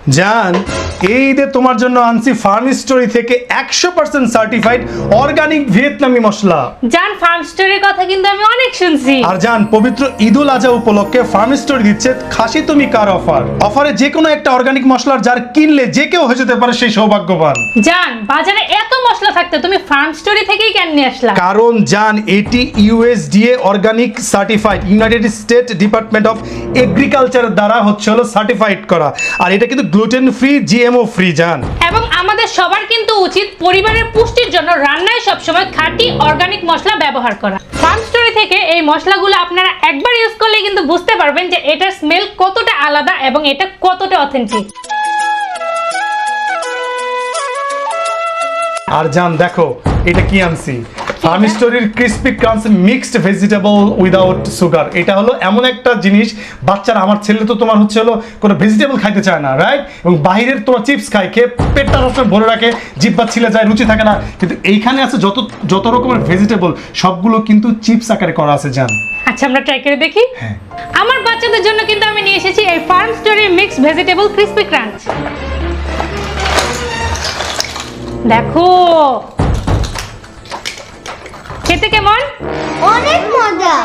জান, এই ঈদে তোমার জন্য আনছি ফার্ম স্টোরি থেকে 100% সার্টিফাইড অর্গানিক ভিয়েতনামি মশলা। জান, ফার্ম স্টোরির কথা কিন্তু আমি অনেক শুনছি। আর জান, পবিত্র ঈদুল আজহা উপলক্ষে ফার্ম স্টোরি দিচ্ছে খাসি তুমি কার অফারে যে কোনো একটা অর্গানিক মশলার জার কিনলে যে কেউ হয়ে যেতে পারে সেই সৌভাগ্যবান। জান, বাজারে এত মশলা থাকতে তুমি ফার্ম স্টোরি থেকেই কেন নিয়ে আসলা? কারণ জান, এটি USDA organic certified, United state department of agriculture দ্বারা হলো সার্টিফাইড করা। আর এটা কিন্তু গ্লুটেন ফ্রি, জিএমও ফ্রি জান। এবং আমাদের সবার কিন্তু উচিত পরিবারের পুষ্টির জন্য রান্নায় সবসময় খাঁটি অর্গানিক মশলা ব্যবহার করা। ফার্ম স্টোরি থেকে এই মশলাগুলো আপনারা একবার ইউজ করলে কিন্তু বুঝতে পারবেন যে এটার স্মেল কতটা আলাদা এবং এটা কতটা অথেন্টিক। আর জান দেখো এটা কি আনছি, ফার্ম স্টোরির ক্রিসপি ক্রাঞ্চ মিক্সড ভেজিটেবল উইদাউট সুগার। এটা হলো এমন একটা জিনিস, বাচ্চারা, আমার ছেলে তো তোমার হলো কোনো ভেজিটেবল খাইতে চায় না, রাইট? এবং বাইরের তোমার চিপস খায়, খেয়ে পেটটা সবসময় ভরে রাখে, জিহ্বা ছিলে যায়, রুচি থাকে না। কিন্তু এইখানে আছে যত রকমের ভেজিটেবল, সবগুলো কিন্তু চিপস আকারে করা আছে জান। আচ্ছা, আমরা ট্রাই করে দেখি। হ্যাঁ, আমার বাচ্চাদের জন্য কিন্তু আমি নিয়ে এসেছি এই farm story mixed vegetable crispy crunch. দেখো খেতে কেমন? অনেক মজা।